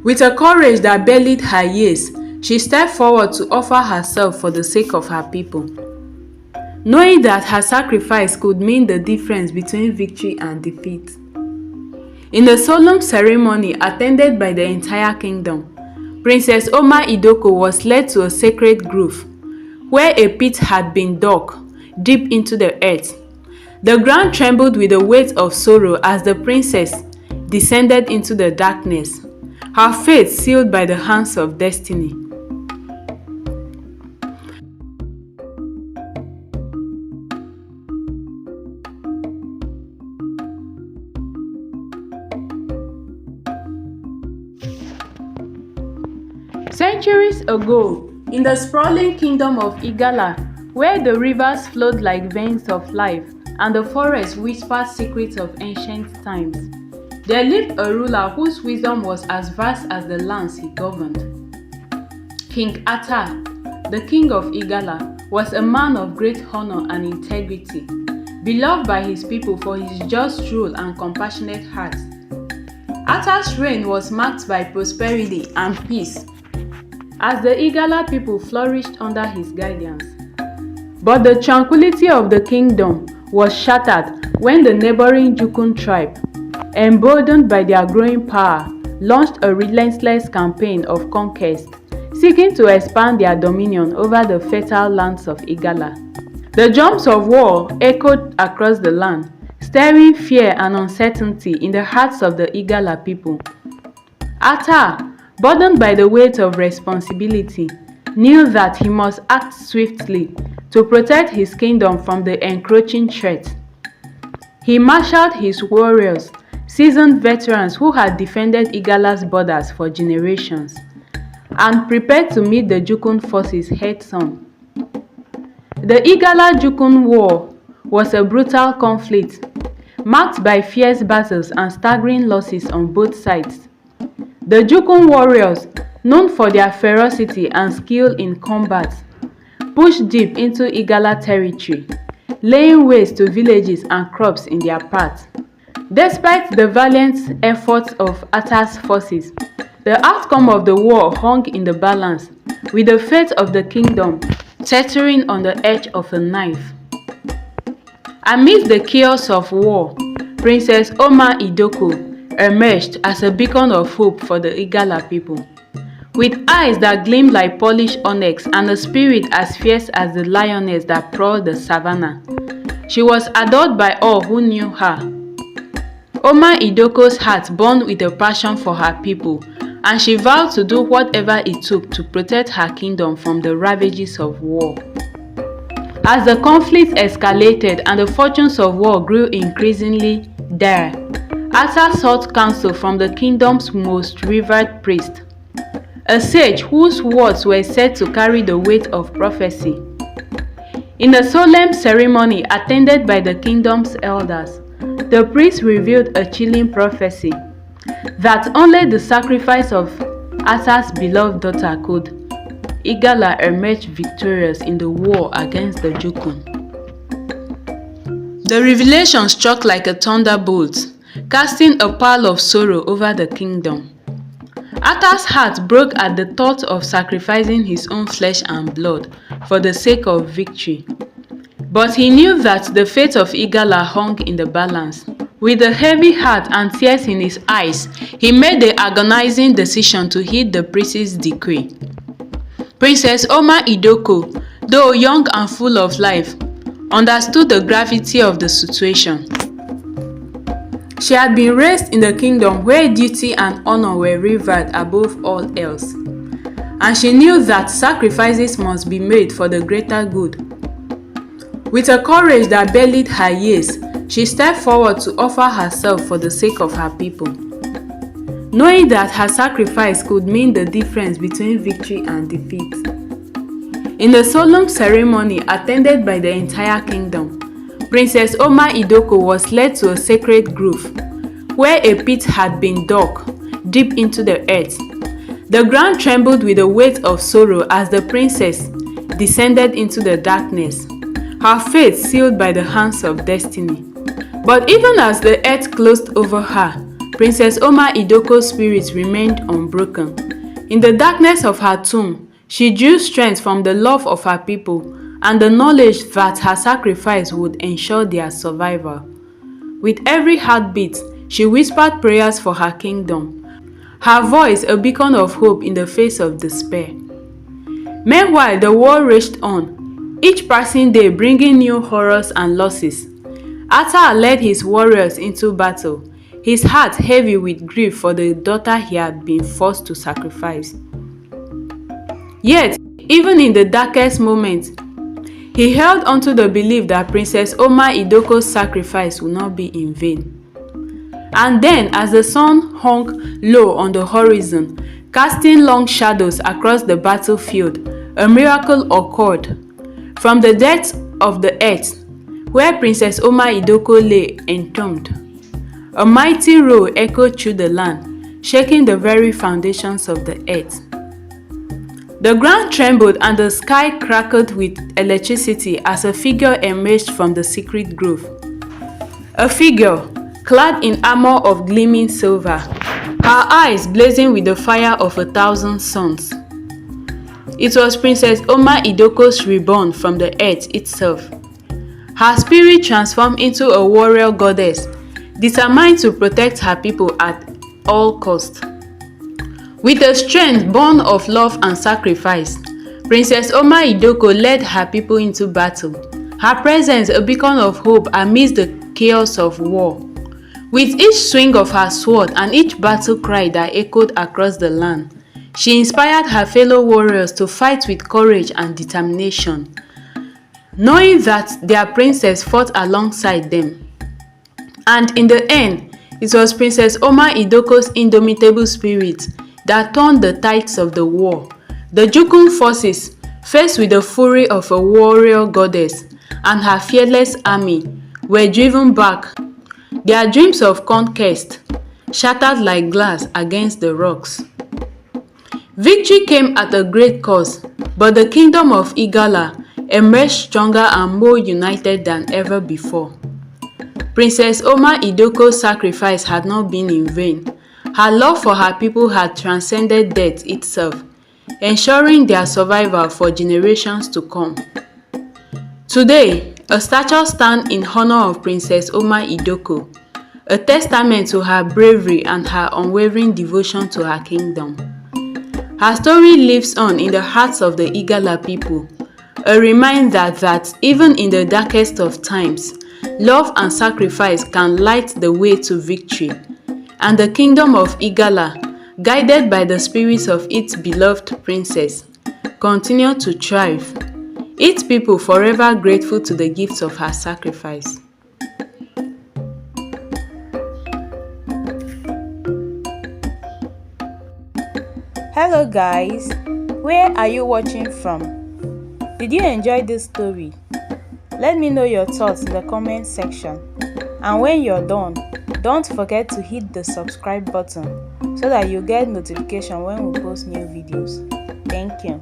With a courage that belied her years, she stepped forward to offer herself for the sake of her people, knowing that her sacrifice could mean the difference between victory and defeat. In a solemn ceremony attended by the entire kingdom, Princess Oma-Idoko was led to a sacred grove, where a pit had been dug deep into the earth. The ground trembled with the weight of sorrow as the princess descended into the darkness, her fate sealed by the hands of destiny. Centuries ago, in the sprawling kingdom of Igala, where the rivers flowed like veins of life and the forests whispered secrets of ancient times, there lived a ruler whose wisdom was as vast as the lands he governed. King Ata, the king of Igala, was a man of great honor and integrity, beloved by his people for his just rule and compassionate heart. Ata's reign was marked by prosperity and peace, as the Igala people flourished under his guidance. But the tranquility of the kingdom was shattered when the neighboring Jukun tribe, emboldened by their growing power, launched a relentless campaign of conquest, seeking to expand their dominion over the fertile lands of Igala. The drums of war echoed across the land, stirring fear and uncertainty in the hearts of the Igala people. Ata, burdened by the weight of responsibility, knew that he must act swiftly to protect his kingdom from the encroaching threat. He marshaled his warriors, seasoned veterans who had defended Igala's borders for generations, and prepared to meet the Jukun forces head-on. The Igala-Jukun War was a brutal conflict, marked by fierce battles and staggering losses on both sides. The Jukun warriors, known for their ferocity and skill in combat, pushed deep into Igala territory, laying waste to villages and crops in their path. Despite the valiant efforts of Ata's forces, the outcome of the war hung in the balance, with the fate of the kingdom teetering on the edge of a knife. Amidst the chaos of war, Princess Oma-Idoko emerged as a beacon of hope for the Igala people. With eyes that gleamed like polished onyx and a spirit as fierce as the lioness that prowled the savannah, she was adored by all who knew her. Oma-Idoko's heart burned with a passion for her people, and she vowed to do whatever it took to protect her kingdom from the ravages of war. As the conflict escalated and the fortunes of war grew increasingly dire, Ata sought counsel from the kingdom's most revered priest, a sage whose words were said to carry the weight of prophecy. In a solemn ceremony attended by the kingdom's elders, the priest revealed a chilling prophecy that only the sacrifice of Ata's beloved daughter could Igala emerge victorious in the war against the Jukun. The revelation struck like a thunderbolt, casting a pall of sorrow over the kingdom. Ata's heart broke at the thought of sacrificing his own flesh and blood for the sake of victory. But he knew that the fate of Igala hung in the balance. With a heavy heart and tears in his eyes, he made the agonizing decision to heed the priest's decree. Princess Oma-Idoko, though young and full of life, understood the gravity of the situation. She had been raised in the kingdom where duty and honor were revered above all else, and she knew that sacrifices must be made for the greater good. With a courage that belied her years, she stepped forward to offer herself for the sake of her people, knowing that her sacrifice could mean the difference between victory and defeat. In a solemn ceremony attended by the entire kingdom, Princess Oma-Idoko was led to a sacred grove, where a pit had been dug deep into the earth. The ground trembled with the weight of sorrow as the princess descended into the darkness, her fate sealed by the hands of destiny. But even as the earth closed over her, Princess Oma-Idoko's spirit remained unbroken. In the darkness of her tomb, she drew strength from the love of her people and the knowledge that her sacrifice would ensure their survival. With every heartbeat, she whispered prayers for her kingdom, her voice a beacon of hope in the face of despair. Meanwhile, the war raged on, each passing day bringing new horrors and losses. Ata led his warriors into battle, his heart heavy with grief for the daughter he had been forced to sacrifice. Yet, even in the darkest moments, he held onto the belief that Princess Oma-Idoko's sacrifice would not be in vain. And then, as the sun hung low on the horizon, casting long shadows across the battlefield, a miracle occurred. From the depths of the earth, where Princess Oma-Idoko lay entombed, a mighty roar echoed through the land, shaking the very foundations of the earth. The ground trembled and the sky crackled with electricity as a figure emerged from the secret grove. A figure, clad in armor of gleaming silver, her eyes blazing with the fire of 1,000 suns. It was Princess Oma-Idoko's reborn from the earth itself. Her spirit transformed into a warrior goddess, determined to protect her people at all costs. With a strength born of love and sacrifice, Princess Oma-Idoko led her people into battle, her presence a beacon of hope amidst the chaos of war. With each swing of her sword and each battle cry that echoed across the land, she inspired her fellow warriors to fight with courage and determination, knowing that their princess fought alongside them. And in the end, it was Princess Oma-Idoko's indomitable spirit that turned the tides of the war. The Jukun forces, faced with the fury of a warrior goddess and her fearless army, were driven back, their dreams of conquest shattered like glass against the rocks. Victory came at a great cost, but the kingdom of Igala emerged stronger and more united than ever before. Princess Oma-Idoko's sacrifice had not been in vain. Her love for her people had transcended death itself, ensuring their survival for generations to come. Today, a statue stands in honor of Princess Oma-Idoko, a testament to her bravery and her unwavering devotion to her kingdom. Her story lives on in the hearts of the Igala people, a reminder that even in the darkest of times, love and sacrifice can light the way to victory. And the kingdom of Igala, guided by the spirits of its beloved princess, continue to thrive, its people forever grateful to the gifts of her sacrifice. Hello guys, where are you watching from? Did you enjoy this story? Let me know your thoughts in the comment section. And when you're done, don't forget to hit the subscribe button so that you get notification when we post new videos. Thank you.